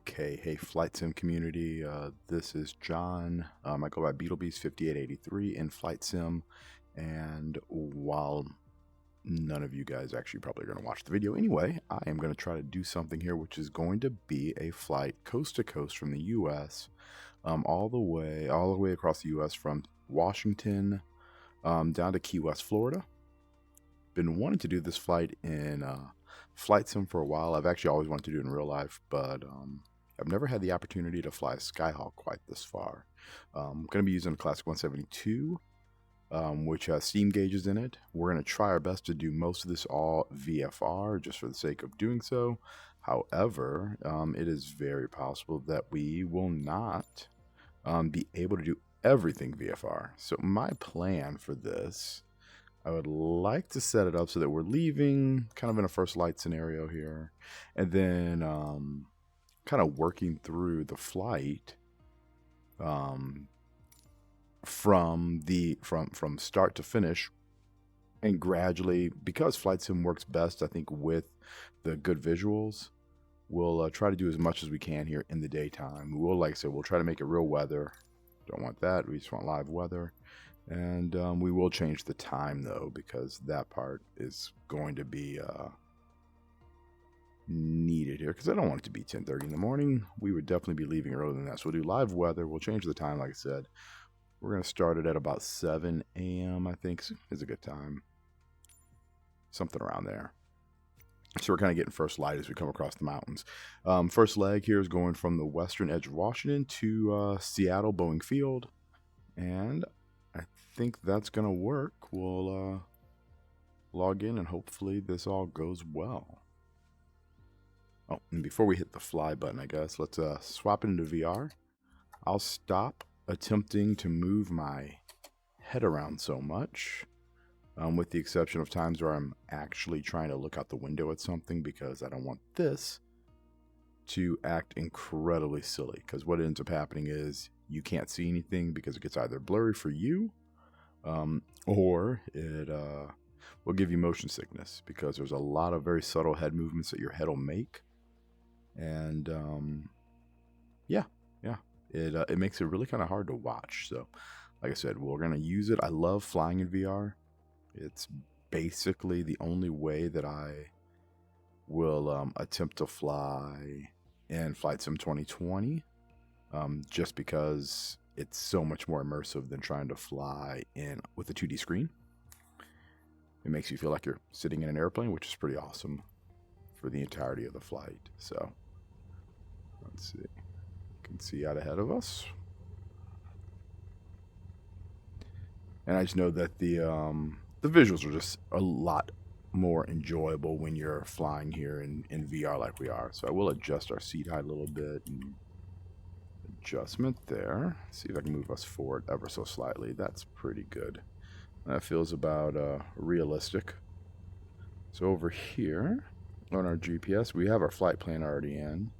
Okay, hey Flight Sim community, this is John. I go by Beetlebeast5883 in Flight Sim, and while none of you guys actually probably are going to watch the video anyway, I am going to try to do something here which is going to be a flight coast to coast from the US, all the way across the US from Washington down to Key West, Florida. Been wanting to do this flight in Flight Sim for a while. I've actually always wanted to do it in real life, but I've never had the opportunity to fly a Skyhawk quite this far. I'm going to be using a Classic 172, which has steam gauges in it. We're going to try our best to do most of this all VFR just for the sake of doing so. However, it is very possible that we will not be able to do everything VFR. So my plan for this, I would like to set it up so that we're leaving kind of in a first light scenario here, and then kind of working through the flight from start to finish, and gradually, because Flight Sim works best, I think, with the good visuals, we'll try to do as much as we can here in the daytime. We'll, like I said, we'll try to make it real weather. Don't want that. We just want live weather. And we will change the time, though, because that part is going to be needed here, because I don't want it to be 10:30 in the morning. We would definitely be leaving earlier than that. So we'll do live weather. We'll change the time, like I said. We're going to start it at about 7 a.m., I think is a good time. Something around there. So we're kind of getting first light as we come across the mountains. First leg here is going from the western edge of Washington to Seattle Boeing Field. And I think that's going to work. We'll log in and hopefully this all goes well. Oh, and before we hit the fly button, I guess, let's swap it into VR. I'll stop attempting to move my head around so much, with the exception of times where I'm actually trying to look out the window at something, because I don't want this to act incredibly silly, because what ends up happening is you can't see anything because it gets either blurry for you, or it will give you motion sickness, because there's a lot of very subtle head movements that your head will make. And it makes it really kind of hard to watch. So like I said, we're going to use it. I love flying in VR. It's basically the only way that I will attempt to fly in Flight Sim 2020, just because it's so much more immersive than trying to fly with a 2D screen. It makes you feel like you're sitting in an airplane, which is pretty awesome for the entirety of the flight. So let's see. You can see out ahead of us. And I just know that the visuals are just a lot more enjoyable when you're flying here in VR like we are. So I will adjust our seat height a little bit. And adjustment there. See if I can move us forward ever so slightly. That's pretty good. That feels about realistic. So over here on our GPS, we have our flight plan already in.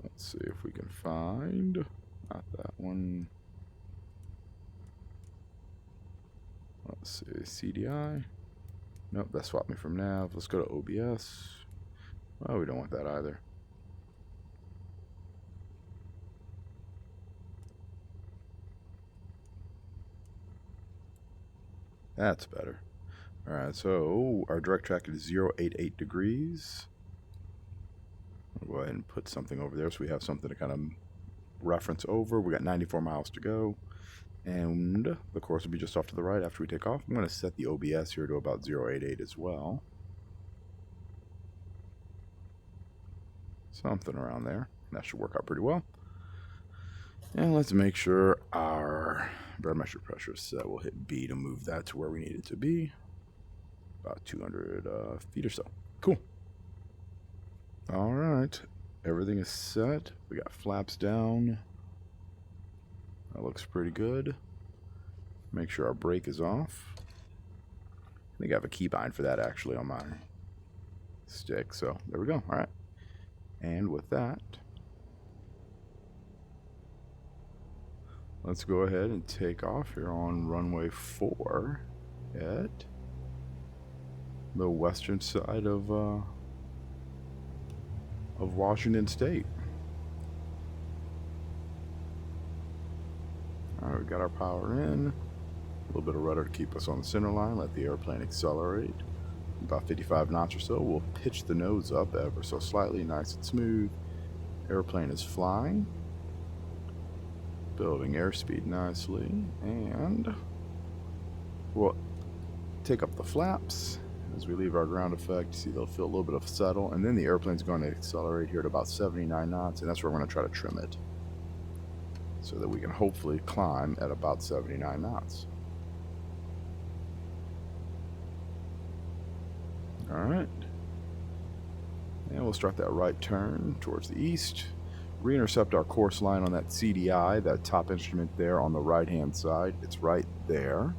Let's see if we can find, not that one. Let's see, CDI. Nope, that swapped me from nav. Let's go to OBS. Oh, we don't want that either. That's better. Alright, so our direct track is 088 degrees. I'll go ahead and put something over there so we have something to kind of reference over. We got 94 miles to go. And the course will be just off to the right after we take off. I'm going to set the OBS here to about 088 as well. Something around there. That should work out pretty well. And let's make sure our barometric pressure is set. We'll hit B to move that to where we need it to be. About 200 feet or so. Cool. All right. Everything is set. We got flaps down. That looks pretty good. Make sure our brake is off. I think I have a keybind for that actually on my stick. So there we go. All right. And with that, let's go ahead and take off here on runway 4 at the western side of of Washington State. All right, we got our power in. A little bit of rudder to keep us on the center line. Let the airplane accelerate. About 55 knots or so. We'll pitch the nose up ever so slightly, nice and smooth. Airplane is flying. Building airspeed nicely. And we'll take up the flaps. As we leave our ground effect, see they'll feel a little bit of settle, and then the airplane's going to accelerate here at about 79 knots, and that's where we're going to try to trim it so that we can hopefully climb at about 79 knots. All right, and we'll start that right turn towards the east, re-intercept our course line on that CDI, that top instrument there on the right hand side. It's right there.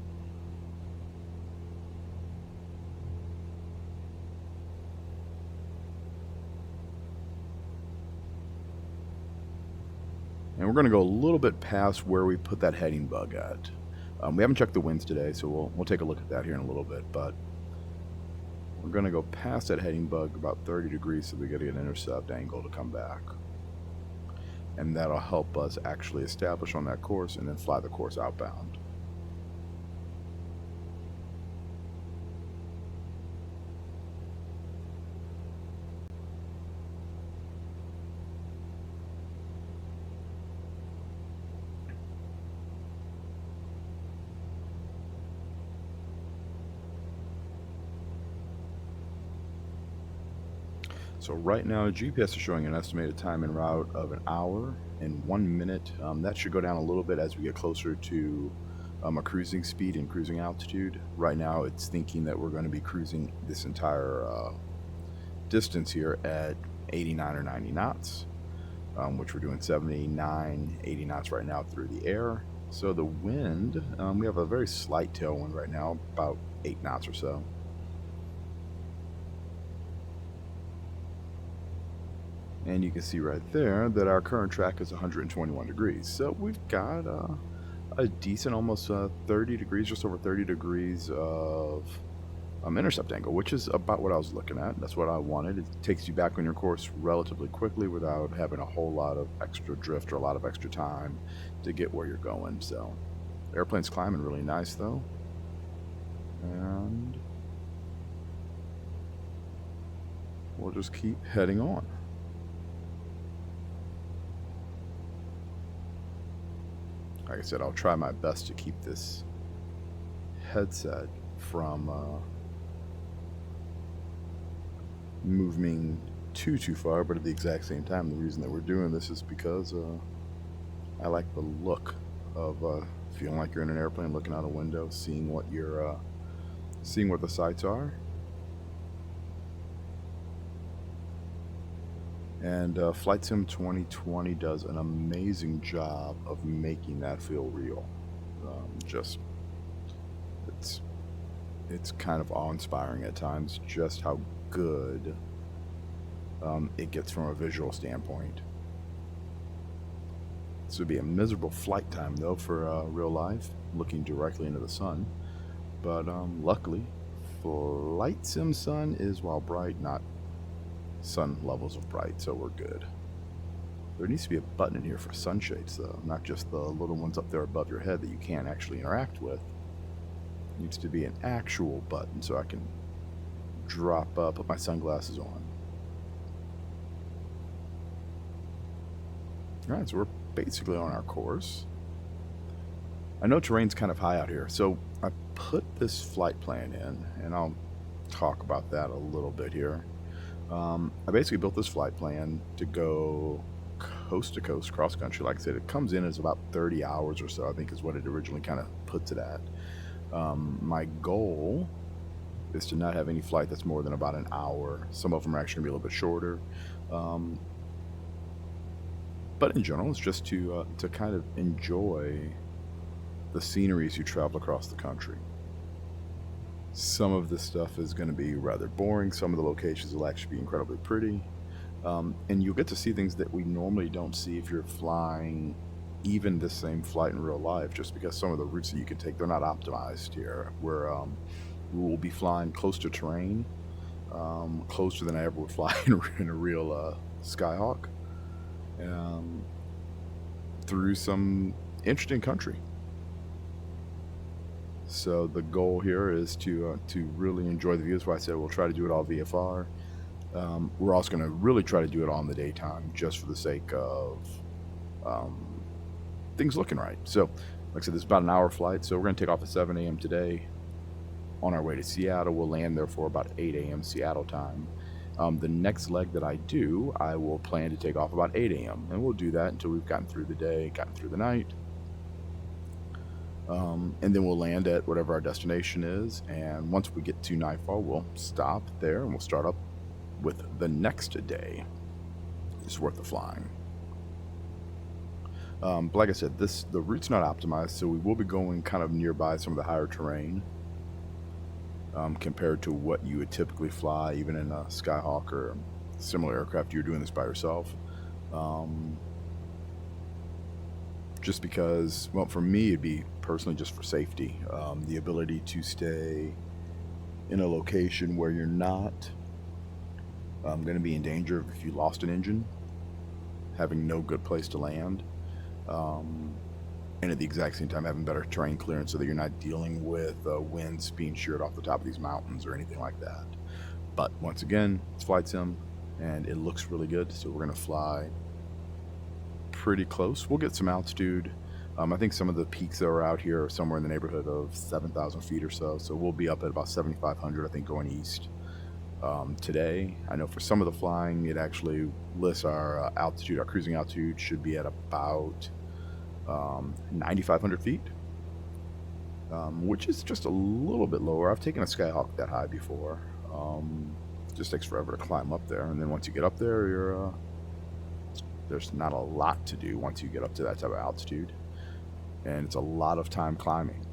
And we're going to go a little bit past where we put that heading bug at. We haven't checked the winds today, so we'll take a look at that here in a little bit. But we're going to go past that heading bug about 30 degrees so we get an intercept angle to come back. And that'll help us actually establish on that course and then fly the course outbound. So right now, GPS is showing an estimated time en route of 1 hour and 1 minute. That should go down a little bit as we get closer to a cruising speed and cruising altitude. Right now, it's thinking that we're going to be cruising this entire distance here at 89 or 90 knots, which we're doing 79, 80 knots right now through the air. So the wind, we have a very slight tailwind right now, about 8 knots or so. And you can see right there that our current track is 121 degrees. So we've got a decent, almost 30 degrees, just over 30 degrees of intercept angle, which is about what I was looking at. That's what I wanted. It takes you back on your course relatively quickly without having a whole lot of extra drift or a lot of extra time to get where you're going. So the airplane's climbing really nice though. And we'll just keep heading on. Like I said, I'll try my best to keep this headset from moving too far, but at the exact same time, the reason that we're doing this is because I like the look of feeling like you're in an airplane, looking out a window, seeing what the sights are. And Flight Sim 2020 does an amazing job of making that feel real. It's kind of awe-inspiring at times, just how good it gets from a visual standpoint. This would be a miserable flight time, though, for real life, looking directly into the sun. But luckily, Flight Sim sun is, while bright, not sun levels of bright, so we're good. There needs to be a button in here for sunshades, though, not just the little ones up there above your head that you can't actually interact with. It needs to be an actual button so I can put my sunglasses on. Alright, so we're basically on our course. I know terrain's kind of high out here, so I put this flight plan in, and I'll talk about that a little bit here. I basically built this flight plan to go coast to coast, cross country. Like I said, it comes in as about 30 hours or so, I think is what it originally kind of puts it at. My goal is to not have any flight that's more than about 1 hour. Some of them are actually going to be a little bit shorter. But in general, it's just to kind of enjoy the scenery as you travel across the country. Some of this stuff is going to be rather boring. Some of the locations will actually be incredibly pretty. And you'll get to see things that we normally don't see if you're flying even the same flight in real life, just because some of the routes that you can take, they're not optimized here. Where we will be flying close to terrain, closer than I ever would fly in a real Skyhawk through some interesting country. So the goal here is to really enjoy the view. That's why I said we'll try to do it all VFR. We're also going to really try to do it all in the daytime, just for the sake of things looking right. So, like I said, this is about an hour flight. So we're going to take off at 7 a.m. today. On our way to Seattle, we'll land there for about 8 a.m. Seattle time. The next leg that I do, I will plan to take off about 8 a.m. and we'll do that until we've gotten through the day, gotten through the night. And then we'll land at whatever our destination is. And once we get to nightfall, we'll stop there and we'll start up with the next day. It's worth the flying. Like I said, the route's not optimized, so we will be going kind of nearby some of the higher terrain compared to what you would typically fly, even in a Skyhawk or similar aircraft. You're doing this by yourself. Just because, well, for me, it'd be personally just for safety. The ability to stay in a location where you're not going to be in danger of, if you lost an engine, having no good place to land. And at the exact same time having better terrain clearance so that you're not dealing with winds being sheared off the top of these mountains or anything like that. But once again, it's flight sim and it looks really good, so we're going to fly pretty close. We'll get some altitude. I think some of the peaks that are out here are somewhere in the neighborhood of 7,000 feet or so, so we'll be up at about 7,500, I think, going east. Today, I know for some of the flying, it actually lists our altitude. Our cruising altitude should be at about 9,500 feet, which is just a little bit lower. I've taken a Skyhawk that high before. Just takes forever to climb up there, and then once you get up there, there's not a lot to do once you get up to that type of altitude, and it's a lot of time climbing.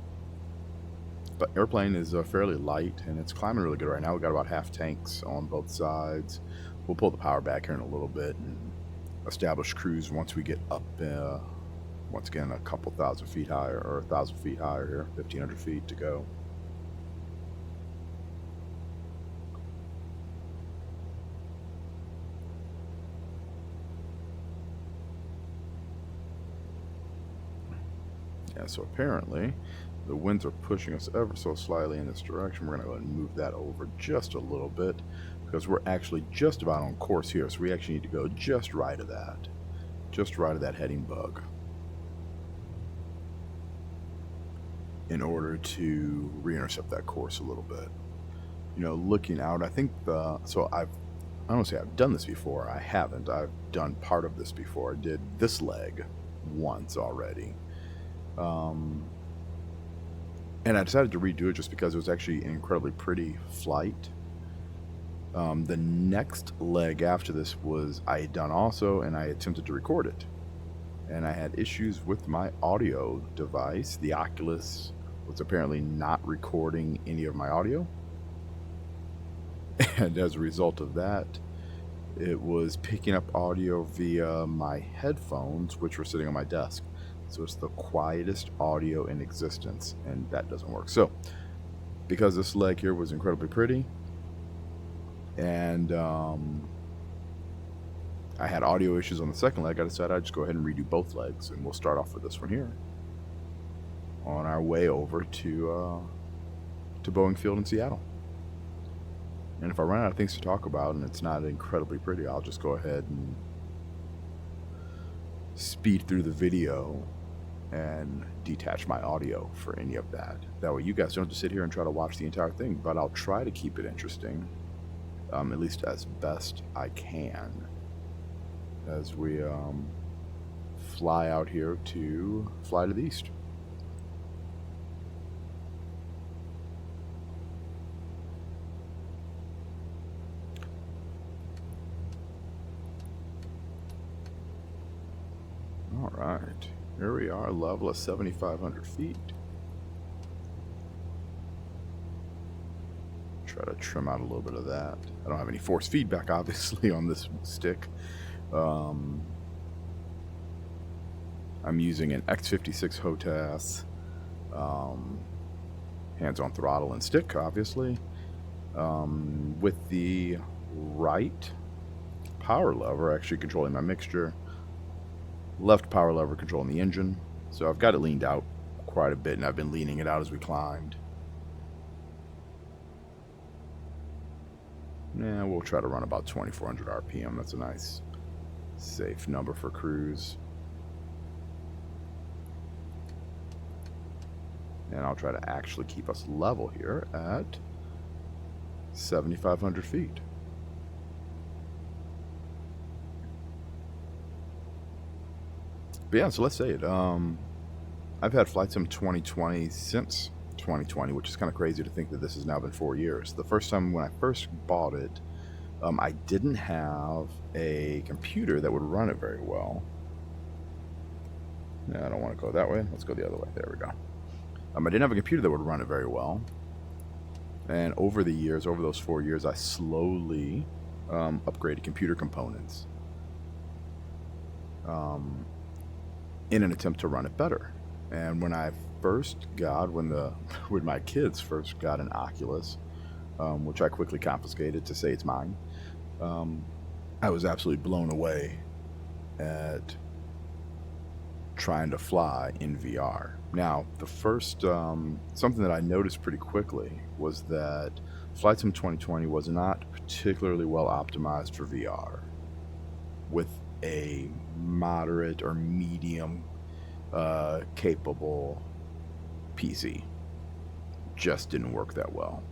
But airplane is fairly light, and it's climbing really good right now. We've got about half tanks on both sides. We'll pull the power back here in a little bit and establish cruise once we get up, once again, a couple thousand feet higher, or 1,000 feet higher here, 1,500 feet to go. Yeah, so apparently the winds are pushing us ever so slightly in this direction. We're going to go ahead and move that over just a little bit because we're actually just about on course here. So we actually need to go just right of that heading bug in order to re-intercept that course a little bit. You know, looking out, I think I don't say I've done this before. I haven't. I've done part of this before. I did this leg once already. And I decided to redo it just because it was actually an incredibly pretty flight. The next leg after this was I had done also, and I attempted to record it. And I had issues with my audio device. The Oculus was apparently not recording any of my audio. And as a result of that, it was picking up audio via my headphones, which were sitting on my desk. So it's the quietest audio in existence, and that doesn't work. So because this leg here was incredibly pretty, and I had audio issues on the second leg, I decided I'd just go ahead and redo both legs, and we'll start off with this one here on our way over to Boeing Field in Seattle. And if I run out of things to talk about and it's not incredibly pretty, I'll just go ahead and speed through the video and detach my audio for any of that. That way you guys don't have to sit here and try to watch the entire thing, but I'll try to keep it interesting, at least as best I can, as we fly out here to fly to the east. All right, here we are, level of 7,500 feet. Try to trim out a little bit of that. I don't have any force feedback, obviously, on this stick. I'm using an X56 HOTAS, hands-on throttle and stick, obviously, with the right power lever actually controlling my mixture, left power lever controlling the engine. So I've got it leaned out quite a bit, and I've been leaning it out as we climbed. Yeah, we'll try to run about 2400 RPM. That's a nice, safe number for cruise. And I'll try to actually keep us level here at 7,500 feet. But yeah, so let's say it. I've had Flight Sim 2020 since 2020, which is kind of crazy to think that this has now been 4 years. The first time when I first bought it, I didn't have a computer that would run it very well. No, I don't want to go that way. Let's go the other way. There we go. I didn't have a computer that would run it very well. And over the years, over those 4 years, I slowly upgraded computer components in an attempt to run it better. And when I first got, when my kids first got an Oculus, which I quickly confiscated to say it's mine, I was absolutely blown away at trying to fly in VR. Now, the first something that I noticed pretty quickly was that Flight Sim 2020 was not particularly well optimized for VR. With a moderate or medium capable PC, just didn't work that well.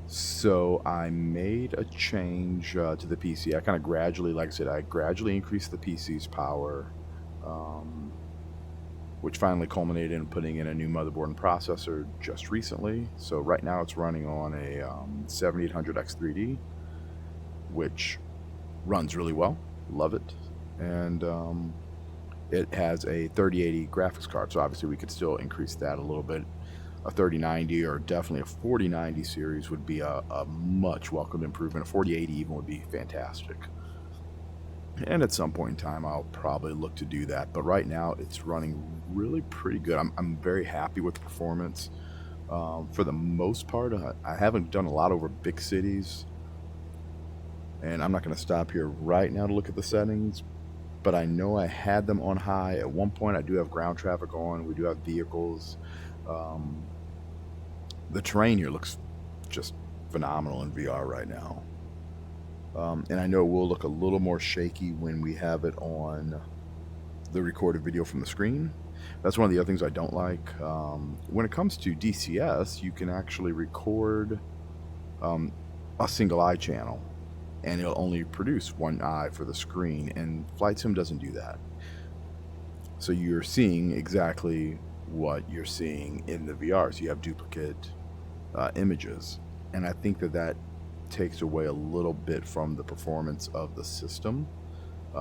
So I made a change to the PC. I kind of gradually, like I said, I gradually increased the PC's power, which finally culminated in putting in a new motherboard and processor just recently. So right now it's running on a 7800X3D, which runs really well. Love it. And it has a 3080 graphics card, so obviously we could still increase that a little bit. A 3090 or definitely a 4090 series would be a much welcome improvement. A 4080 even would be fantastic. And at some point in time, I'll probably look to do that. But right now, it's running really pretty good. I'm very happy with the performance. For the most part, I haven't done a lot over big cities. And I'm not going to stop here right now to look at the settings. But I know I had them on high. At one point, I do have ground traffic on. We do have vehicles. The terrain here looks just phenomenal in VR right now. And I know it will look a little more shaky when we have it on the recorded video from the screen. That's one of the other things I don't like. When it comes to DCS, you can actually record a single eye channel, and it'll only produce one eye for the screen, and Flight Sim doesn't do that. So you're seeing exactly what you're seeing in the VR. So you have duplicate images, and I think that takes away a little bit from the performance of the system.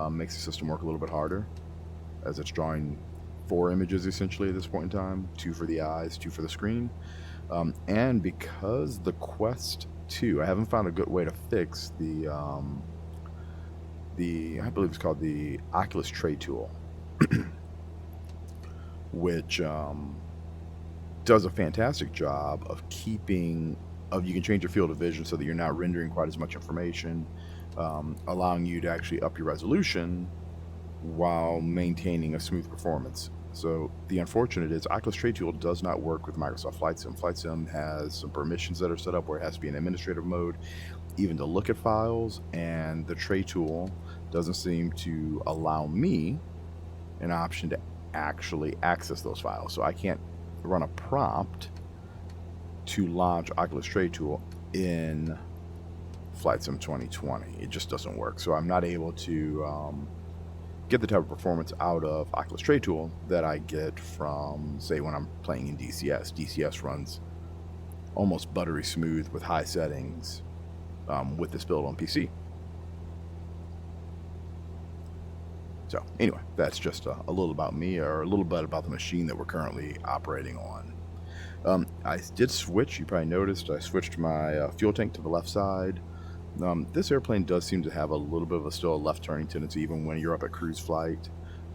Makes the system work a little bit harder, as it's drawing 4 images essentially at this point in time, 2 for the eyes, 2 for the screen. And because the Quest 2, I haven't found a good way to fix the I believe it's called the Oculus Tray Tool, which does a fantastic job of you can change your field of vision so that you're not rendering quite as much information, allowing you to actually up your resolution while maintaining a smooth performance. So the unfortunate is Oculus Tray Tool does not work with Microsoft Flight Sim. Flight Sim has some permissions that are set up where it has to be in administrative mode even to look at files, and the Tray Tool doesn't seem to allow me an option to actually access those files. So I can't run a prompt to launch Oculus Tray Tool in Flight Sim 2020. It just doesn't work. So I'm not able to get the type of performance out of Oculus Tray Tool that I get from, say, when I'm playing in DCS. DCS runs almost buttery smooth with high settings with this build on PC. So anyway, that's just a little about me, or a little bit about the machine that we're currently operating on. I did switch, you probably noticed, I switched my fuel tank to the left side. This airplane does seem to have a little bit of still a left turning tendency even when you're up at cruise flight.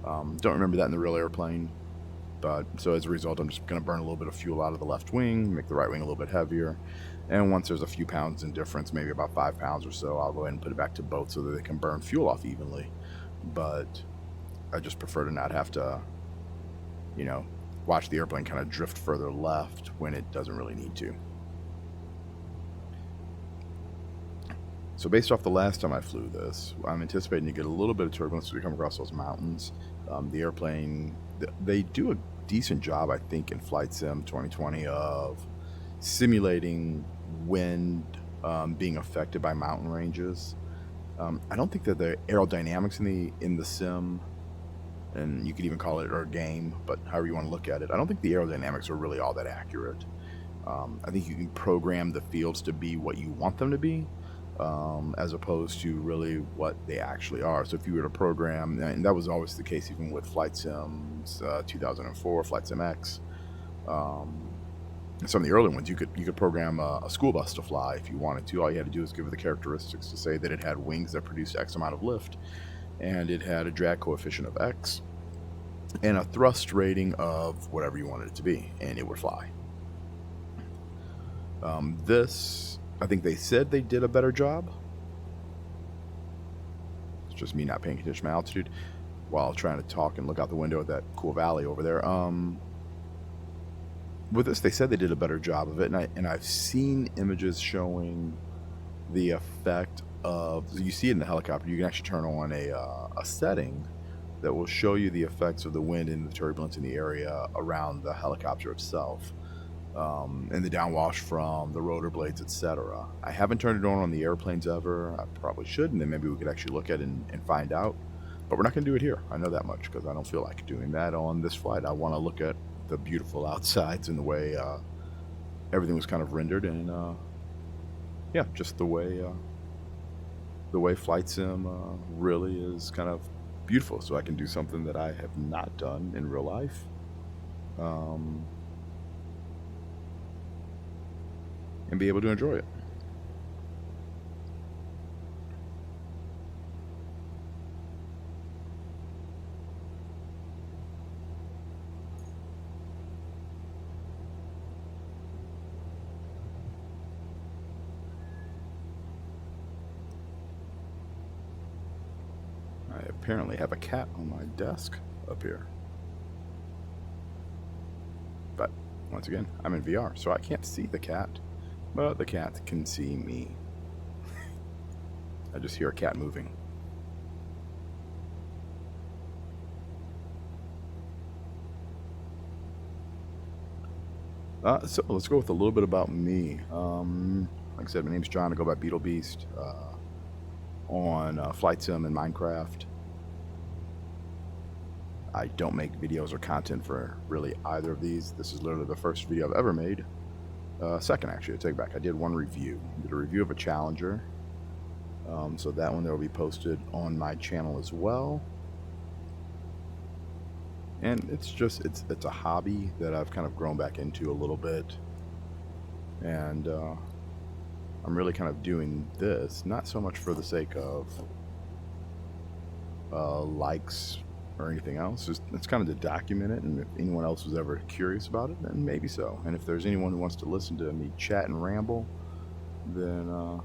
Don't remember that in the real airplane, But so as a result, I'm just going to burn a little bit of fuel out of the left wing, make the right wing a little bit heavier. And once there's a few pounds in difference, maybe about 5 pounds or so, I'll go ahead and put it back to both so that they can burn fuel off evenly. But I just prefer to not have to, watch the airplane kind of drift further left when it doesn't really need to. So based off the last time I flew this, I'm anticipating to get a little bit of turbulence as we come across those mountains. The airplane, they do a decent job, I think, in Flight Sim 2020 of simulating wind being affected by mountain ranges. I don't think that the aerodynamics in the sim, and you could even call it a game, but however you want to look at it, I don't think the aerodynamics are really all that accurate. I think you can program the fields to be what you want them to be, as opposed to really what they actually are. So if you were to program, and that was always the case even with Flight Sims 2004, Flight Sim X, some of the early ones, you could program a school bus to fly if you wanted to. All you had to do is give it the characteristics to say that it had wings that produced X amount of lift, and it had a drag coefficient of X, and a thrust rating of whatever you wanted it to be, and it would fly. This, I think they said they did a better job. It's just me not paying attention to my altitude while trying to talk and look out the window at that cool valley over there. With this, they said they did a better job of it, and I've seen images showing the effect of, you see it in the helicopter, you can actually turn on a setting that will show you the effects of the wind and the turbulence in the area around the helicopter itself, and the downwash from the rotor blades, etc. I haven't turned it on the airplanes ever. I probably should, and then maybe we could actually look at it and find out. But we're not going to do it here. I know that much because I don't feel like doing that on this flight. I want to look at the beautiful outsides and the way everything was kind of rendered, and yeah, just the way Flight Sim really is kind of beautiful. So I can do something that I have not done in real life. And be able to enjoy it. I apparently have a cat on my desk up here. But once again, I'm in VR, so I can't see the cat. But the cat can see me. I just hear a cat moving. So let's go with a little bit about me. Like I said, my name's John. I go by Beetle Beast on Flight Sim and Minecraft. I don't make videos or content for really either of these. This is literally the first video I've ever made. Second, actually, I take it back. I did one review. I did a review of a Challenger. So that one there will be posted on my channel as well. And it's a hobby that I've kind of grown back into a little bit. And I'm really kind of doing this, not so much for the sake of likes or anything else. It's kind of to document it, and if anyone else was ever curious about it, then maybe so. And if there's anyone who wants to listen to me chat and ramble, then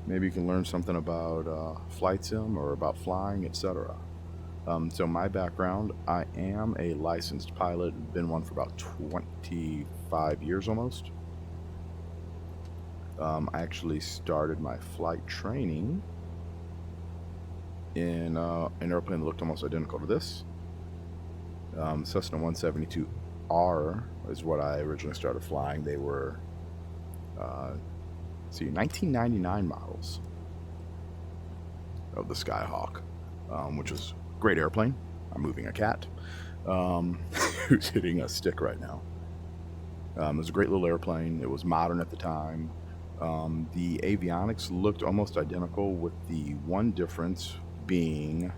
maybe you can learn something about Flight Sim or about flying, etc. So my background, I am a licensed pilot, been one for about 25 years almost. I actually started my flight training in an airplane that looked almost identical to this. Cessna 172R is what I originally started flying. They were 1999 models of the Skyhawk, which was a great airplane. I'm moving a cat who's hitting a stick right now. It was a great little airplane. It was modern at the time. The avionics looked almost identical, with the one difference being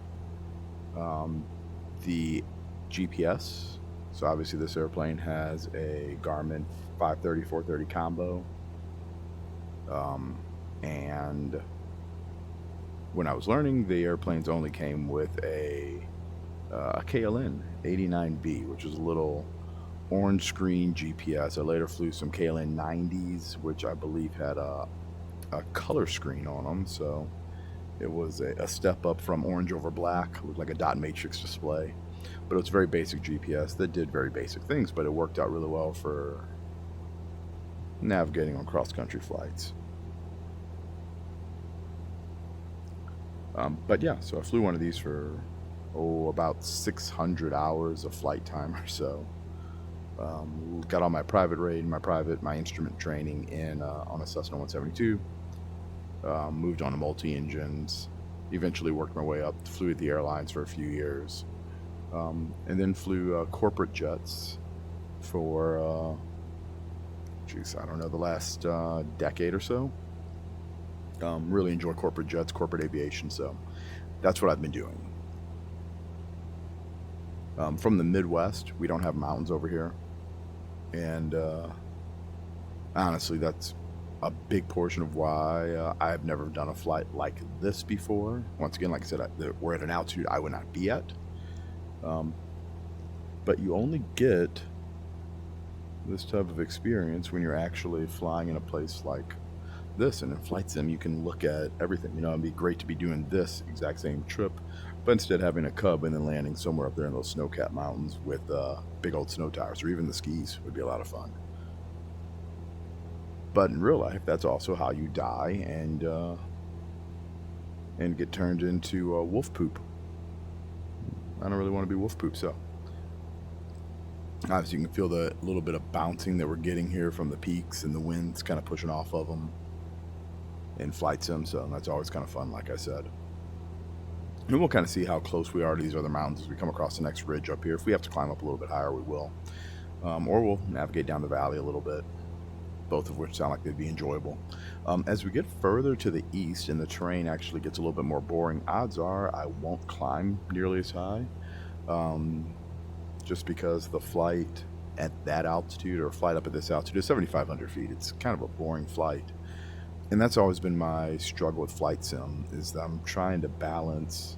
the GPS. So obviously this airplane has a Garmin 530, 430 combo. And when I was learning, the airplanes only came with a a KLN-89B, which is a little orange screen GPS. I later flew some KLN-90s, which I believe had a color screen on them, so it was a step up from orange over black. It looked like a dot matrix display, but it was very basic GPS that did very basic things, but it worked out really well for navigating on cross-country flights. But yeah, so I flew one of these for about 600 hours of flight time or so. Got all my private raid, my instrument training in on a Cessna 172. Moved on to multi-engines. Eventually worked my way up. Flew at the airlines for a few years, and then flew corporate jets for I don't know, the last decade or so. Really enjoy corporate jets, corporate aviation, so that's what I've been doing. From the Midwest, we don't have mountains over here, and honestly, that's a big portion of why I've never done a flight like this before. Once again, like I said, we're at an altitude I would not be at, but you only get this type of experience when you're actually flying in a place like this. And in flight sim, you can look at everything. You know, it'd be great to be doing this exact same trip, but instead having a Cub and then landing somewhere up there in those snow-capped mountains with big old snow tires, or even the skis would be a lot of fun. But in real life, that's also how you die and get turned into wolf poop. I don't really want to be wolf poop, so obviously you can feel the little bit of bouncing that we're getting here from the peaks, and the wind's kind of pushing off of them in flight sim, so that's always kind of fun, like I said. And we'll kind of see how close we are to these other mountains as we come across the next ridge up here. If we have to climb up a little bit higher, we will. Or we'll navigate down the valley a little bit, both of which sound like they'd be enjoyable. As we get further to the east and the terrain actually gets a little bit more boring, odds are I won't climb nearly as high, just because the flight at that altitude, or a flight up at this altitude, is 7,500 feet. It's kind of a boring flight. And that's always been my struggle with flight sim, is that I'm trying to balance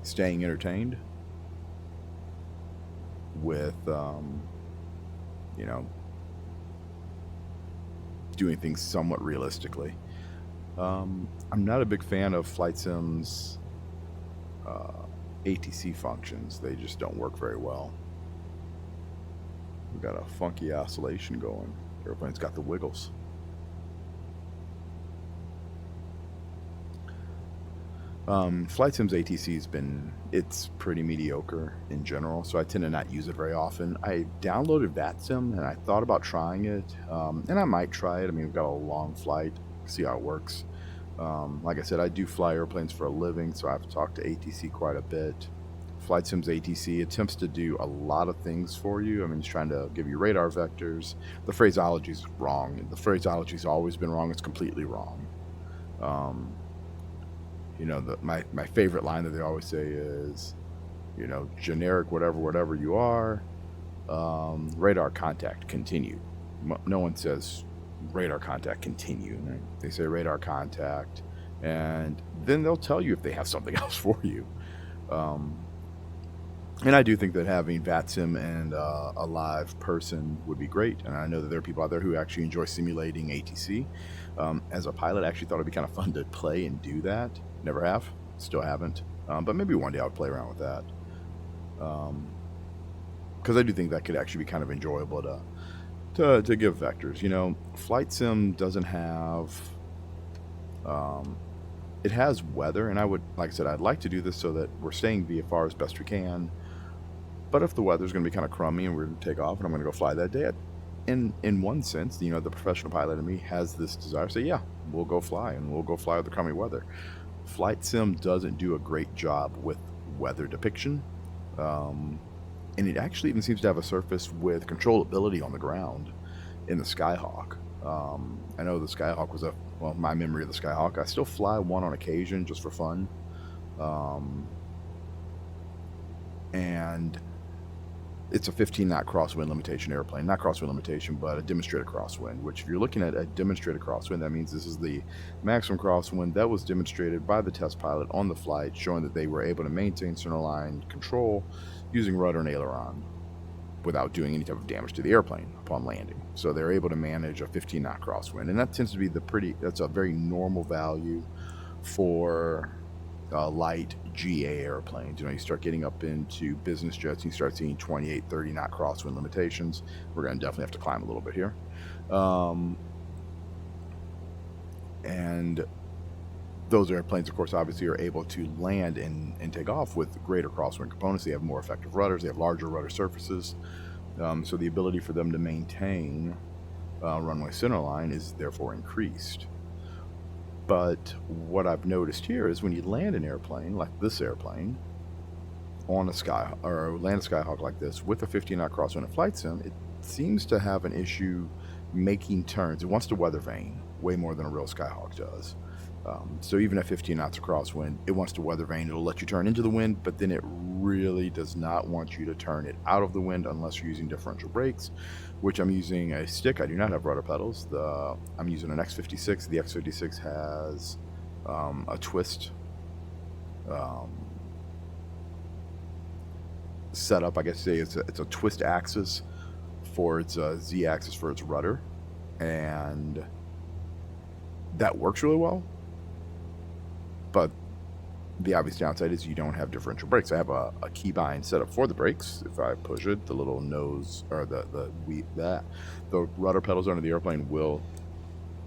staying entertained with, you know, doing things somewhat realistically. I'm not a big fan of flight sim's ATC functions. They just don't work very well. We've got a funky oscillation going. The airplane's got the wiggles. Flight Sim's ATC has been, it's pretty mediocre in general, so I tend to not use it very often. I downloaded VATSIM and I thought about trying it, and I might try it. I mean, we've got a long flight, see how it works. Like I said, I do fly airplanes for a living, so I've talked to ATC quite a bit. Flight Sim's ATC attempts to do a lot of things for you. I mean, it's trying to give you radar vectors. The phraseology is wrong. The phraseology's always been wrong. It's completely wrong. You know, my favorite line that they always say is, you know, generic whatever you are, radar contact continue. No one says radar contact continue. They say radar contact, and then they'll tell you if they have something else for you. And I do think that having VATSIM and a live person would be great. And I know that there are people out there who actually enjoy simulating ATC. As a pilot, I actually thought it'd be kind of fun to play and do that. Never have, still haven't. But maybe one day I would play around with that. Because I do think that could actually be kind of enjoyable to give vectors. You know, flight sim doesn't have. It has weather, and I would, like I said, I'd like to do this so that we're staying VFR as best we can. But if the weather's going to be kind of crummy and we're going to take off and I'm going to go fly that day, in one sense, you know, the professional pilot in me has this desire to say, yeah, we'll go fly, and we'll go fly with the crummy weather. Flight sim doesn't do a great job with weather depiction, and it actually even seems to have a surface with controllability on the ground in the Skyhawk. I know the Skyhawk was my memory of the Skyhawk. I still fly one on occasion just for fun, and it's a 15 knot crosswind limitation airplane, not crosswind limitation, but a demonstrated crosswind, which if you're looking at a demonstrated crosswind, that means this is the maximum crosswind that was demonstrated by the test pilot on the flight, showing that they were able to maintain centerline control using rudder and aileron without doing any type of damage to the airplane upon landing. So they're able to manage a 15 knot crosswind, and that tends to be that's a very normal value for light GA airplanes. You start getting up into business jets, you start seeing 28, 30 knot crosswind limitations. We're going to definitely have to climb a little bit here. And those airplanes, of course, obviously are able to land and take off with greater crosswind components. They have more effective rudders, they have larger rudder surfaces. So the ability for them to maintain runway centerline is therefore increased. But what I've noticed here is when you land an airplane like this airplane on a land a Skyhawk like this with a 15 knot crosswind and flight sim, it seems to have an issue making turns. It wants to weather vane way more than a real Skyhawk does. So even at 15 knots of crosswind, it wants to weather vane. It'll let you turn into the wind, but then it really does not want you to turn it out of the wind unless you're using differential brakes, which I'm using a stick. I do not have rudder pedals. I'm using an X56. The X56 has a twist setup. I guess say it's a twist axis for its Z axis for its rudder, and that works really well. But the obvious downside is you don't have differential brakes. I have a keybind set up for the brakes. If I push it, the little nose or the rudder pedals under the airplane will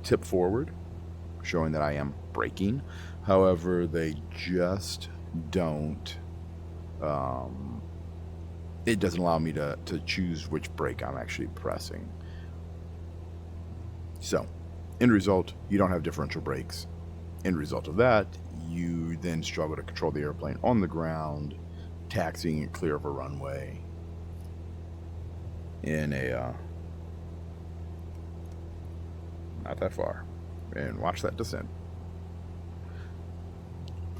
tip forward, showing that I am braking. However, they just don't. It doesn't allow me to choose which brake I'm actually pressing. So, end result, you don't have differential brakes. End result of that, you then struggle to control the airplane on the ground, taxiing it clear of a runway in a not that far. And watch that descent.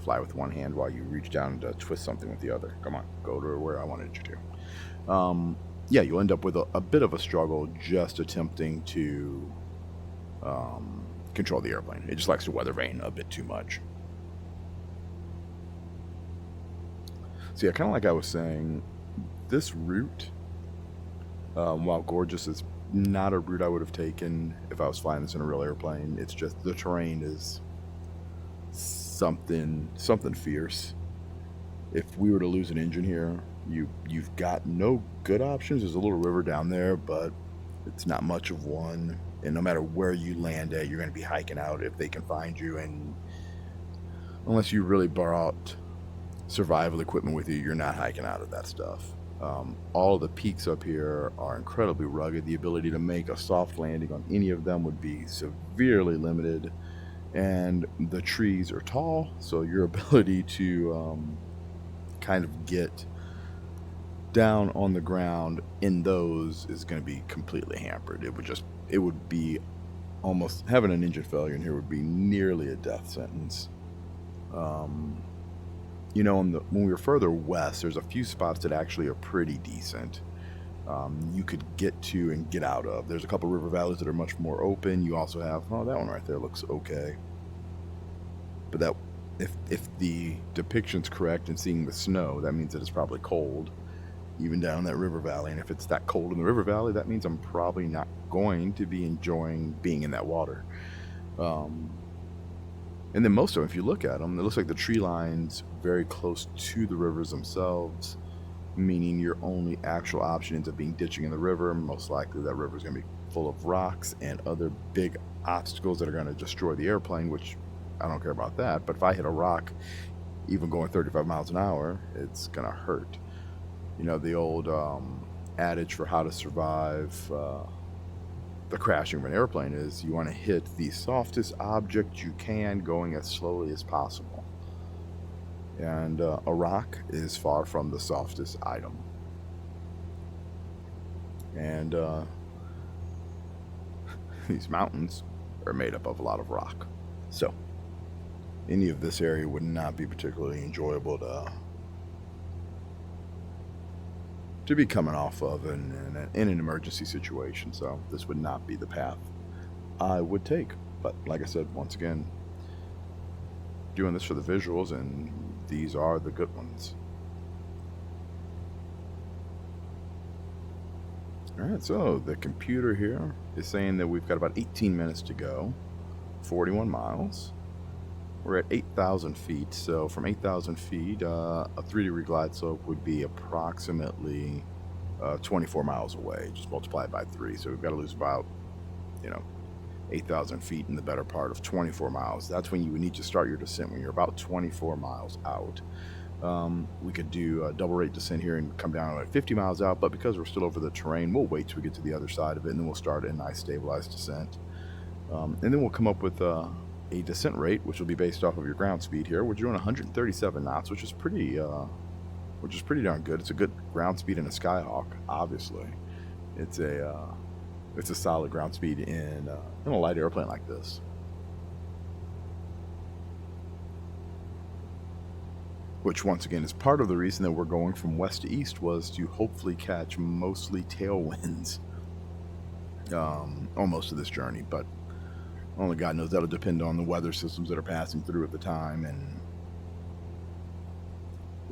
Fly with one hand while you reach down to twist something with the other. Come on, go to where I wanted you to. Yeah, you'll end up with a bit of a struggle just attempting to control the airplane. It just likes to weather vane a bit too much. So yeah, kind of like I was saying, this route, while gorgeous, is not a route I would have taken if I was flying this in a real airplane. It's just the terrain is something fierce. If we were to lose an engine here, you've got no good options. There's a little river down there, but it's not much of one. And no matter where you land at, you're going to be hiking out if they can find you. And unless you really brought survival equipment with you, you're not hiking out of that stuff. All of the peaks up here are incredibly rugged. The ability to make a soft landing on any of them would be severely limited. And the trees are tall, so your ability to kind of get down on the ground in those is going to be completely hampered. It would be almost, having an engine failure in here would be nearly a death sentence. When we were further west, there's a few spots that actually are pretty decent. You could get to and get out of. There's a couple river valleys that are much more open. You also have, that one right there looks okay. But that, if the depiction's correct and seeing the snow, that means that it's probably cold, even down that river valley. And if it's that cold in the river valley, that means I'm probably not going to be enjoying being in that water. And then most of them, if you look at them, it looks like the tree line's very close to the rivers themselves, meaning your only actual option ends up being ditching in the river. Most likely that river's going to be full of rocks and other big obstacles that are going to destroy the airplane, which I don't care about that. But if I hit a rock, even going 35 miles an hour, it's going to hurt. The old adage for how to survive the crashing of an airplane is you want to hit the softest object you can going as slowly as possible. And a rock is far from the softest item. And these mountains are made up of a lot of rock. So any of this area would not be particularly enjoyable to be coming off of in an emergency situation. So this would not be the path I would take. But like I said, once again, doing this for the visuals, and these are the good ones. All right, so the computer here is saying that we've got about 18 minutes to go, 41 miles. We're at 8,000 feet, so from 8,000 feet, a 3-degree glide slope would be approximately 24 miles away. Just multiply it by 3, so we've got to lose about, 8,000 feet in the better part of 24 miles. That's when you would need to start your descent, when you're about 24 miles out. We could do a double rate descent here and come down at 50 miles out, but because we're still over the terrain, we'll wait till we get to the other side of it, and then we'll start a nice stabilized descent. And then we'll come up with a descent rate, which will be based off of your ground speed here. We're doing 137 knots, which is pretty darn good. It's a good ground speed in a Skyhawk, obviously. It's a solid ground speed in a light airplane like this. Which, once again, is part of the reason that we're going from west to east, was to hopefully catch mostly tailwinds on most of this journey. But only God knows. That'll depend on the weather systems that are passing through at the time, and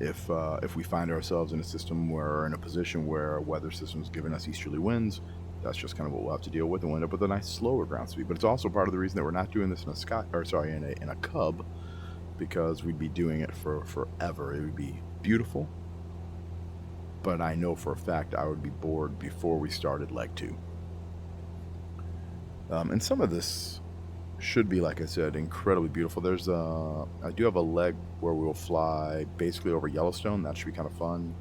if we find ourselves in a system where, in a position where a weather system is giving us easterly winds, that's just kind of what we'll have to deal with, and we'll end up with a nice slower ground speed. But it's also part of the reason that we're not doing this in a Cub, because we'd be doing it for forever. It would be beautiful, but I know for a fact I would be bored before we started leg 2. And some of this should be, like I said, incredibly beautiful. There's I do have a leg where we'll fly basically over Yellowstone. That should be kind of fun.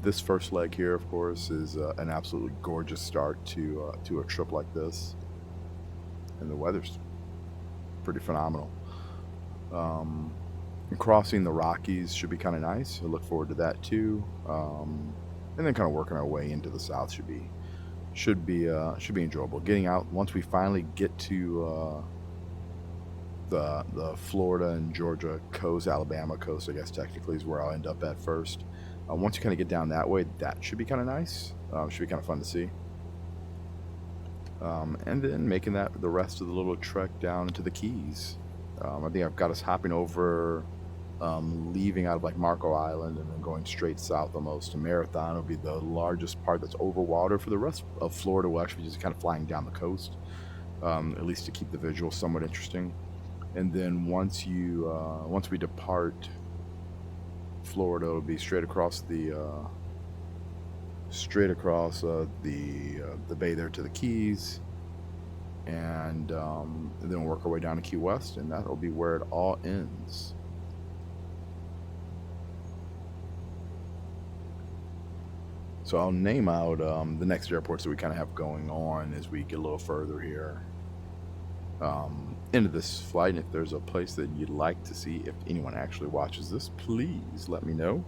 This first leg here, of course, is an absolutely gorgeous start to a trip like this, and the weather's pretty phenomenal. Crossing the Rockies should be kind of nice. I look forward to that too. And then kind of working our way into the south should be enjoyable. Getting out once we finally get to the Florida and Georgia coast, Alabama coast, I guess technically is where I'll end up at first. Once you kind of get down that way, that should be kind of nice. Should be kind of fun to see. And then making that the rest of the little trek down into the Keys. I think I've got us hopping over, leaving out of like Marco Island and then going straight south almost to Marathon. Will be the largest part that's over water. For the rest of Florida, we'll actually be just kind of flying down the coast, at least to keep the visual somewhat interesting. And then once we depart Florida, it'll be straight across the bay there to the Keys. And then we'll work our way down to Key West, and that'll be where it all ends. So I'll name out the next airports that we kind of have going on as we get a little further here into this flight. And if there's a place that you'd like to see, if anyone actually watches this, please let me know.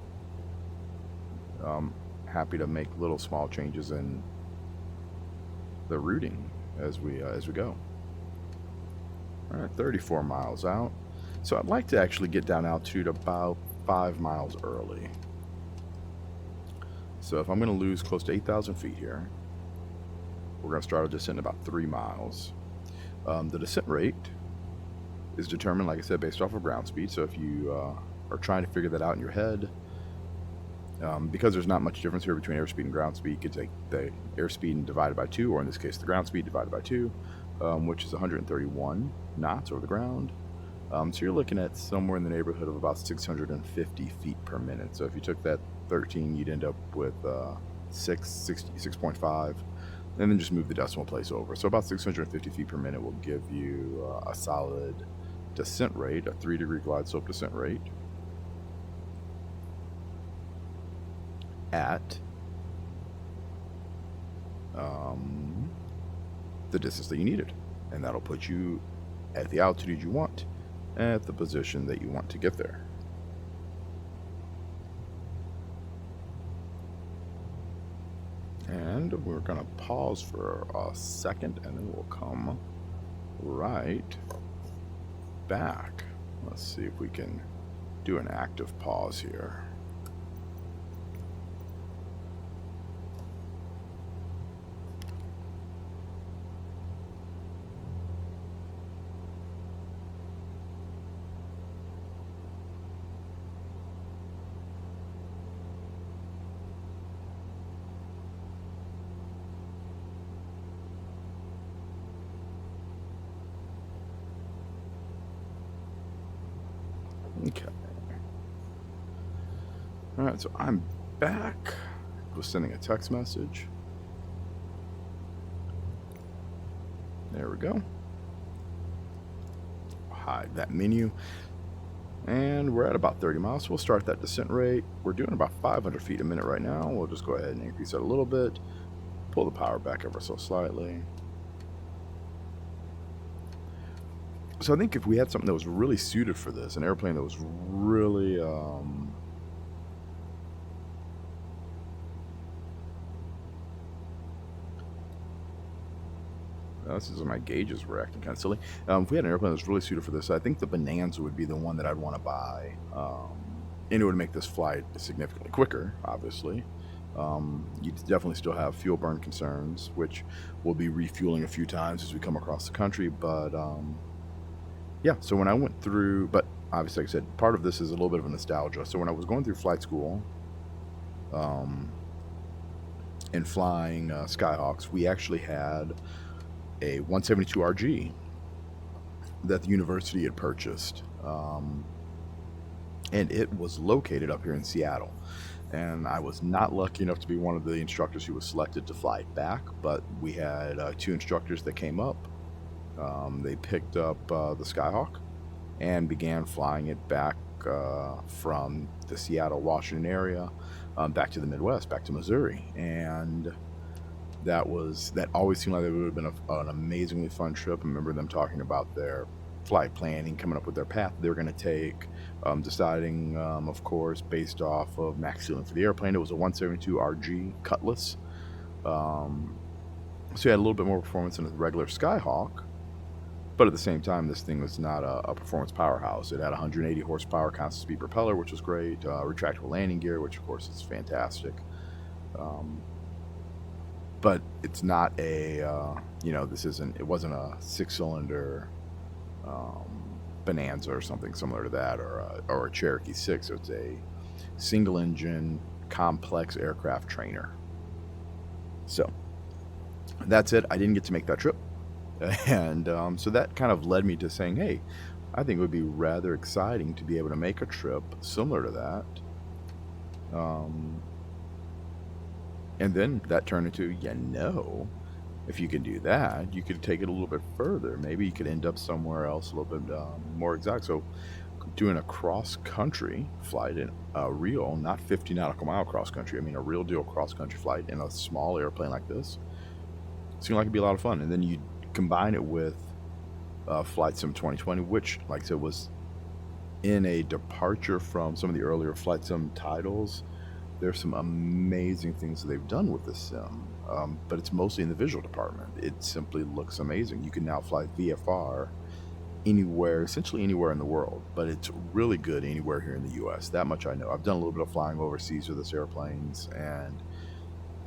Happy to make little small changes in the routing as we go. All right, 34 miles out. So I'd like to actually get down altitude about 5 miles early. So if I'm going to lose close to 8,000 feet here, we're going to start a descent about 3 miles. The descent rate is determined, like I said, based off of ground speed. So if you are trying to figure that out in your head, because there's not much difference here between airspeed and ground speed, you could take the airspeed divided by 2, or in this case the ground speed divided by 2, which is 131 knots over the ground. So you're looking at somewhere in the neighborhood of about 650 feet per minute. So if you took that 13, you'd end up with 6.5, and then just move the decimal place over. So about 650 feet per minute will give you a solid descent rate, a 3-degree glide slope descent rate at the distance that you needed, and that'll put you at the altitude you want, at the position that you want to get there. And we're going to pause for a second, and then we'll come right back. Let's see if we can do an active pause here. Alright, so I'm back. I was sending a text message. There we go. Hide that menu. And we're at about 30 miles, so we'll start that descent rate. We're doing about 500 feet a minute right now. We'll just go ahead and increase that a little bit. Pull the power back ever so slightly. So I think if we had something that was really suited for this, an airplane that was really this is my gauges were acting kind of silly. If we had an airplane that was really suited for this, I think the Bonanza would be the one that I'd want to buy. And it would make this flight significantly quicker, obviously. You definitely still have fuel burn concerns, which we'll be refueling a few times as we come across the country. But yeah, so when I went through, but obviously, like I said, part of this is a little bit of a nostalgia. So when I was going through flight school and flying Skyhawks, we actually had a 172 RG that the university had purchased. And it was located up here in Seattle. And I was not lucky enough to be one of the instructors who was selected to fly it back, but we had 2 instructors that came up. They picked up the Skyhawk and began flying it back from the Seattle, Washington area back to the Midwest, back to Missouri. And that always seemed like it would have been an amazingly fun trip. I remember them talking about their flight planning, coming up with their path they were going to take, deciding, of course, based off of max ceiling for the airplane. It was a 172 RG Cutlass. So you had a little bit more performance than a regular Skyhawk, but at the same time, this thing was not a performance powerhouse. It had 180 horsepower constant speed propeller, which was great, retractable landing gear, which of course is fantastic. But it's not a, it wasn't a 6-cylinder Bonanza or something similar to that, or a Cherokee 6. It's a single engine complex aircraft trainer. So that's it. I didn't get to make that trip. And so that kind of led me to saying, hey, I think it would be rather exciting to be able to make a trip similar to that. And then that turned into, if you can do that, you could take it a little bit further. Maybe you could end up somewhere else a little bit more exact. So doing a cross-country flight, in a real, not 50 nautical mile cross-country, I mean a real deal cross-country flight in a small airplane like this, seemed like it'd be a lot of fun. And then you combine it with Flight Sim 2020, which, like I said, was in a departure from some of the earlier Flight Sim titles. There's some amazing things that they've done with this sim, but it's mostly in the visual department. It simply looks amazing. You can now fly VFR anywhere, essentially anywhere in the world, but it's really good anywhere here in the U.S. That much I know. I've done a little bit of flying overseas with this airplanes, and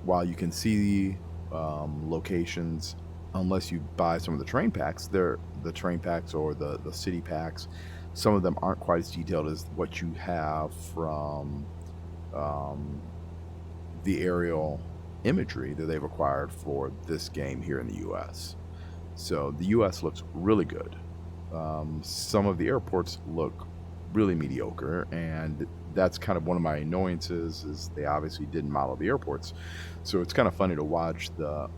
while you can see locations, unless you buy some of the terrain packs, the terrain packs or the city packs, some of them aren't quite as detailed as what you have from the aerial imagery that they've acquired for this game here in the U.S. So the U.S. looks really good. Some of the airports look really mediocre, and that's kind of one of my annoyances, is they obviously didn't model the airports. So it's kind of funny to watch the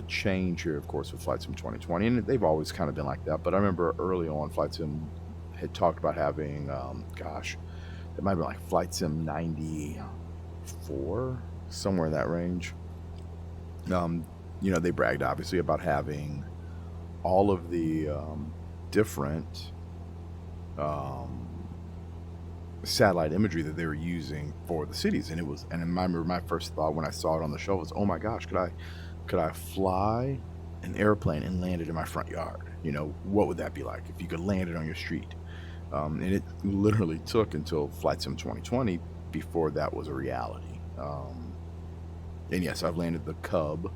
change here, of course, with Flight Sim 2020, and they've always kind of been like that. But I remember early on, Flight Sim had talked about having, it might have been like Flight Sim 94, somewhere in that range. They bragged obviously about having all of the different satellite imagery that they were using for the cities, and I remember my first thought when I saw it on the show was, oh my gosh, could I fly an airplane and land it in my front yard? What would that be like if you could land it on your street? And it literally took until Flight Sim 2020 before that was a reality. And yes, I've landed the Cub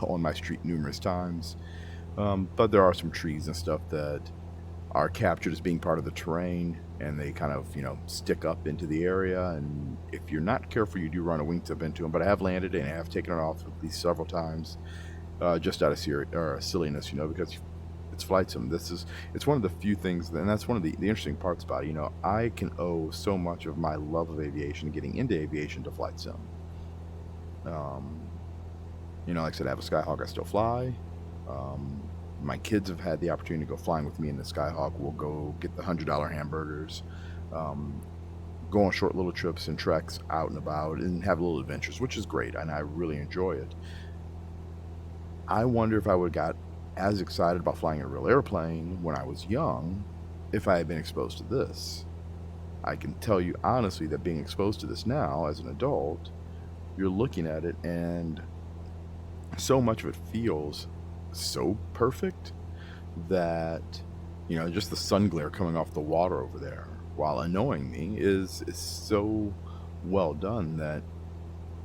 on my street numerous times, but there are some trees and stuff that are captured as being part of the terrain, and they kind of stick up into the area, and if you're not careful, you do run a wingtip into them. But I have landed it, and I have taken it off at least several times, just out of silliness, because It's flight sim. It's one of the few things, and that's one of the interesting parts about it. You know, I can owe so much of my love of aviation, getting into aviation, to flight sim. You know, like I said, I have a Skyhawk I still fly. My kids have had the opportunity to go flying with me in the Skyhawk. We'll go get the $100 hamburgers, go on short little trips and treks out and about, and have little adventures, which is great, and I really enjoy it. I wonder if I would have got as excited about flying a real airplane when I was young if I had been exposed to this. I can tell you honestly that being exposed to this now as an adult, you're looking at it and so much of it feels so perfect that, you know, just the sun glare coming off the water over there, while annoying me, is so well done that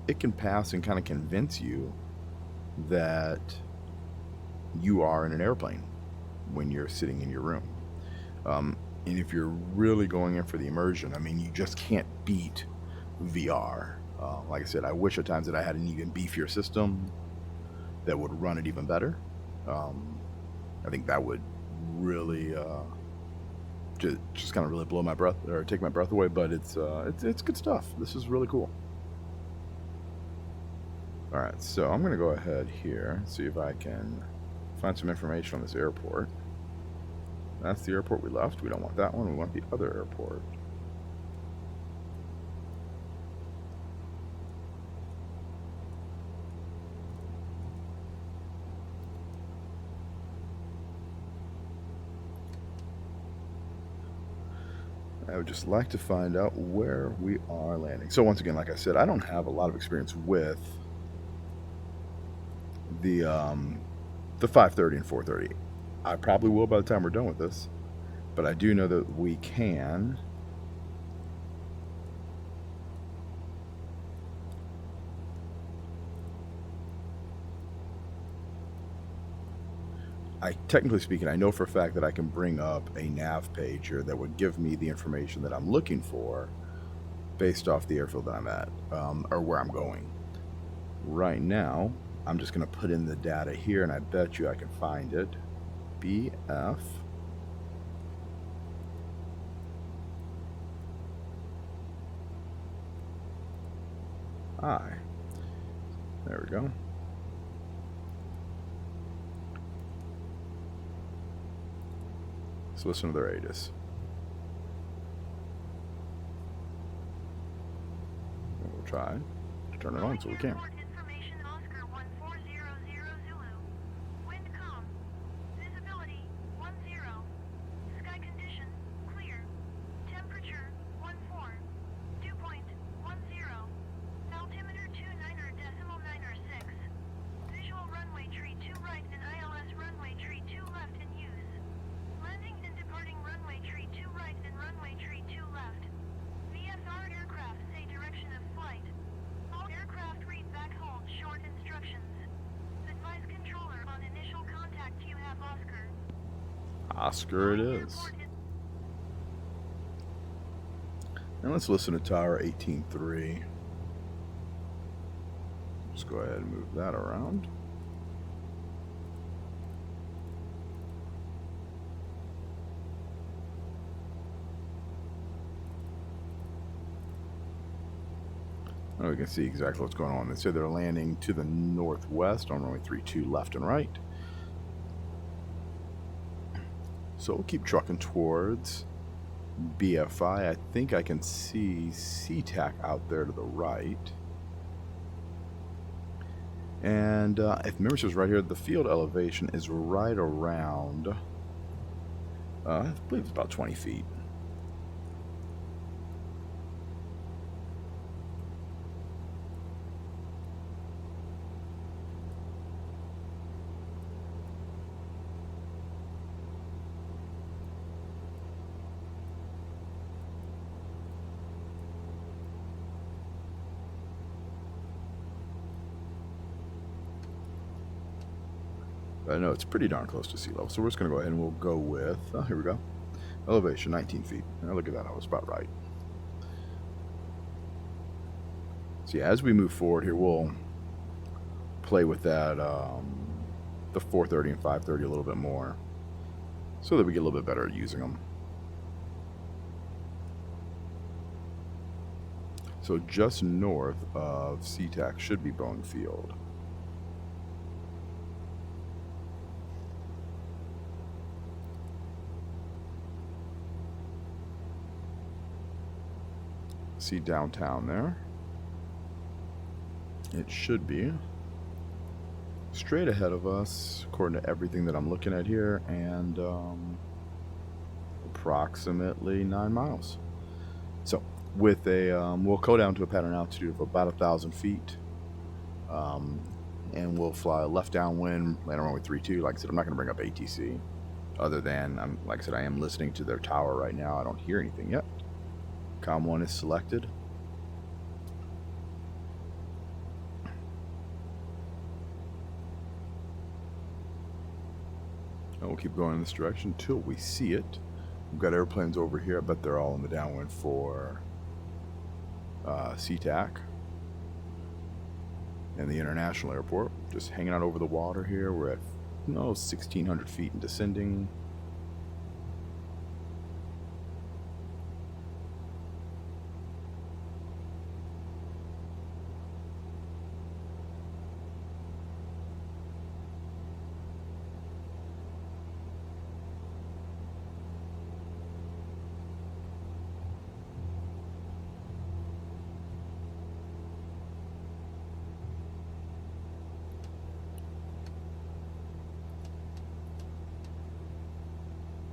it can pass and kind of convince you that you are in an airplane when you're sitting in your room. And if you're really going in for the immersion, I mean, you just can't beat VR. Like I said, I wish at times that I had an even beefier system that would run it even better. I think that would really just kind of really blow my breath, or take my breath away. But it's good stuff. This is really cool. All right, so I'm gonna go ahead here, see if I can find some information on this airport. That's the airport we left. We don't want that one. We want the other airport. I would just like to find out where we are landing. So once again, like I said, I don't have a lot of experience with the 530 and 430. I probably will by the time we're done with this, but I do know that we can technically speaking, I know for a fact that I can bring up a nav page here that would give me the information that I'm looking for based off the airfield that I'm at, or where I'm going. Right now, I'm just going to put in the data here, and I bet you I can find it. BF. I. There we go. So listen to the radius. We'll try to turn it on so we can. Oscar it is. And let's listen to Tower 18.3. Just go ahead and move that around. Now we can see exactly what's going on. They say they're landing to the northwest on runway 32 left and right. So we'll keep trucking towards BFI. I think I can see SeaTac out there to the right. And if memory serves right here, the field elevation is right around, I believe it's about 20 feet. I know it's pretty darn close to sea level, so we're just going to go ahead and we'll go with, here we go, elevation 19 feet. Now look at that, I was about right. So yeah, as we move forward here, we'll play with that, the 430 and 530 a little bit more. so that we get a little bit better at using them. So just north of SeaTac should be Boeing Field. See downtown there. It should be straight ahead of us, according to everything that I'm looking at here, and approximately 9 miles. So with a, we'll go down to a pattern altitude of about 1,000 feet, and we'll fly left downwind, land on runway 32. Like I said, I'm not going to bring up ATC, other than, like I said, I am listening to their tower right now. I don't hear anything yet. COM 1 is selected. And we'll keep going in this direction until we see it. We've got airplanes over here. I bet they're all in the downwind for SeaTac and the international airport. Just hanging out over the water here. We're at 1,600 feet and descending.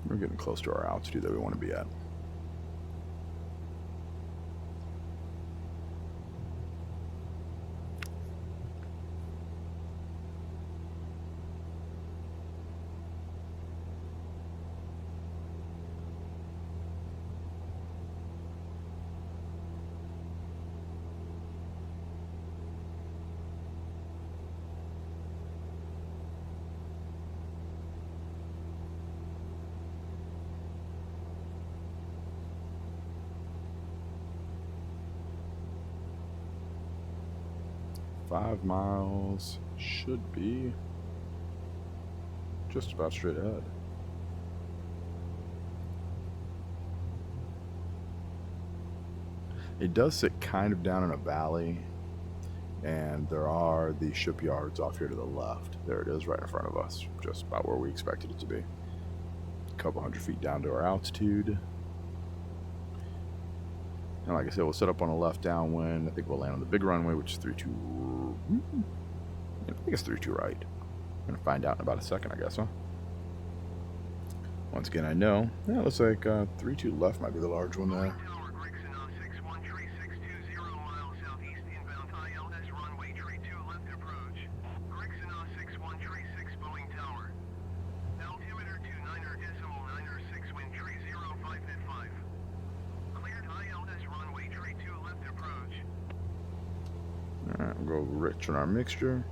We're getting close to our altitude that we want to be at. Five miles should be just about straight ahead. It does sit kind of down in a valley, and there are the shipyards off here to the left. There it is right in front of us, just about where we expected it to be. A couple hundred feet down to our altitude. And like I said, we'll set up on a left downwind. I think we'll land on the big runway, which is 32. I think it's 32 right. I'm going to find out in about a second, I guess, huh? Once again, I know. Yeah, it looks like 32 left might be the large one there. Alright, we'll go rich on our mixture.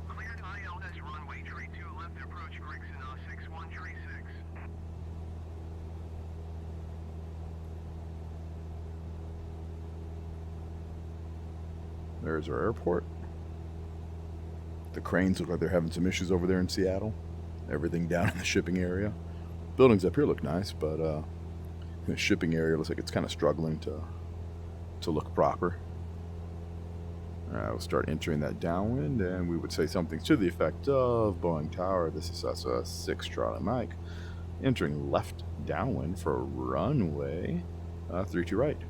Cleared ILS runway tree 2 left approach, Gregson 6136. There's our airport. The cranes look like they're having some issues over there in Seattle. Everything down in the shipping area. Buildings up here look nice, but the shipping area looks like it's kind of struggling to look proper. Alright, we'll start entering that downwind, and we would say something to the effect of Boeing Tower, this is Cessna 6 Charlie Mike, entering left downwind for runway 32 right.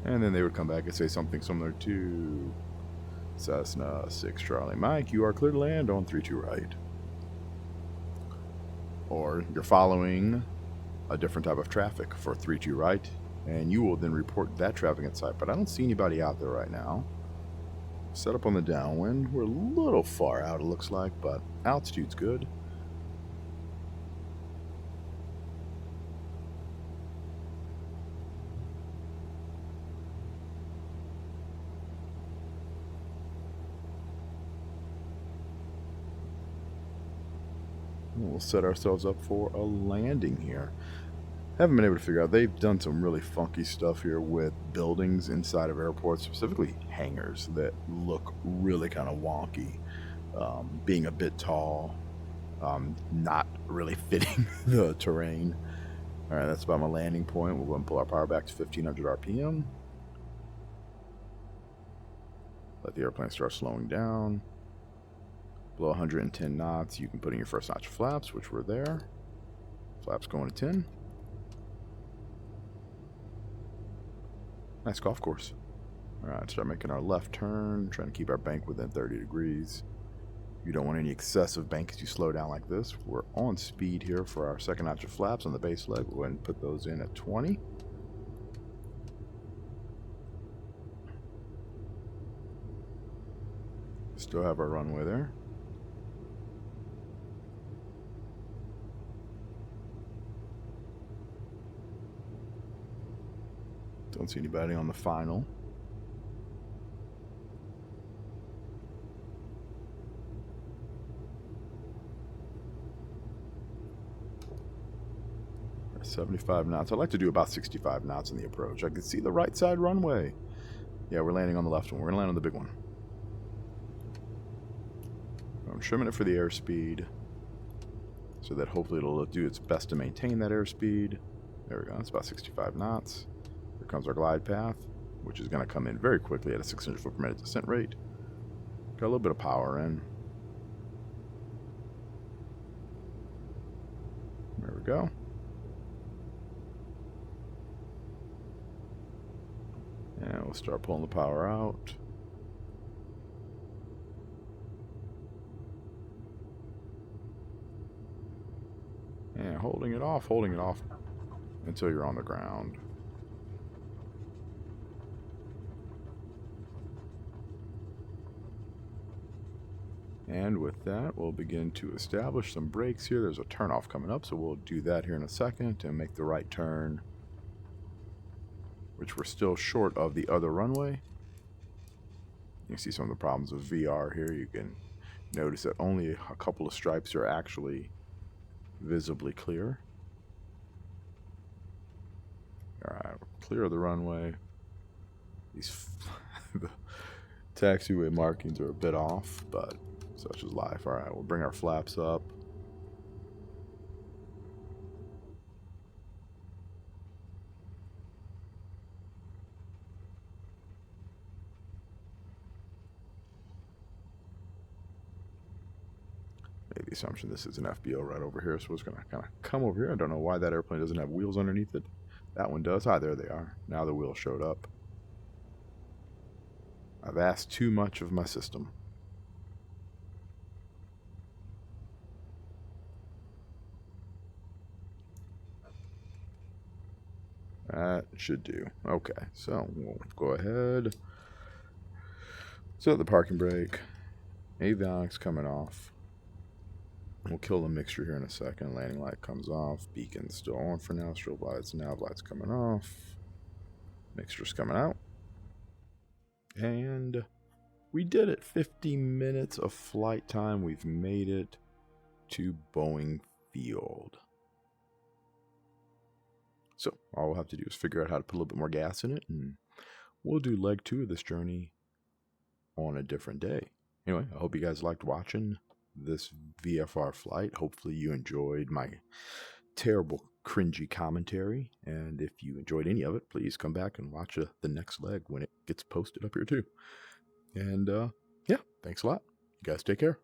And then they would come back and say something similar to Cessna 6 Charlie Mike, you are clear to land on 32 right. Or you're following a different type of traffic for 32 right, and you will then report that traffic at sight. But I don't see anybody out there right now. Set up on the downwind. We're a little far out, it looks like, but altitude's good. We'll set ourselves up for a landing here. haven't been able to figure out. They've done some really funky stuff here with buildings inside of airports, specifically hangars that look really kind of wonky, being a bit tall, not really fitting the terrain. All right, that's about my landing point. We'll go and pull our power back to 1500 RPM. Let the airplane start slowing down. Below 110 knots, you can put in your first notch of flaps, which were there. Flaps going to 10. Nice golf course. All right, start making our left turn, trying to keep our bank within 30 degrees. You don't want any excessive bank as you slow down like this. We're on speed here for our second notch of flaps on the base leg. We'll go ahead and put those in at 20. Still have our runway there. Don't see anybody on the final. At 75 knots. I'd like to do about 65 knots in the approach. I can see the right side runway. Yeah, we're landing on the left one. We're going to land on the big one. I'm trimming it for the airspeed so that hopefully it'll do its best to maintain that airspeed. There we go. It's about 65 knots. Here comes our glide path, which is going to come in very quickly at a 600 foot per minute descent rate. Got a little bit of power in. There we go. And we'll start pulling the power out. And holding it off until you're on the ground. And with that, we'll begin to establish some brakes here. There's a turnoff coming up, so we'll do that here in a second and make the right turn, which we're still short of the other runway. You can see some of the problems with VR here. You can notice that only a couple of stripes are actually visibly clear. Alright, we're clear of the runway. These the taxiway markings are a bit off, but such is life. Alright, we'll bring our flaps up. Made the assumption this is an FBO right over here, so it's going to kind of come over here. I don't know why that airplane doesn't have wheels underneath it. That one does. Ah, there they are. Now the wheels showed up. I've asked too much of my system. That should do. Okay, so we'll go ahead. Set the parking brake. Avionics coming off. We'll kill the mixture here in a second. Landing light comes off. Beacon's still on for now. Strobe lights, nav lights coming off. Mixture's coming out. And we did it. 50 minutes of flight time. We've made it to Boeing Field. So all we'll have to do is figure out how to put a little bit more gas in it, and we'll do leg 2 of this journey on a different day. Anyway, I hope you guys liked watching this VFR flight. Hopefully you enjoyed my terrible, cringy commentary, and if you enjoyed any of it, please come back and watch the next leg when it gets posted up here too. And yeah, thanks a lot. You guys take care.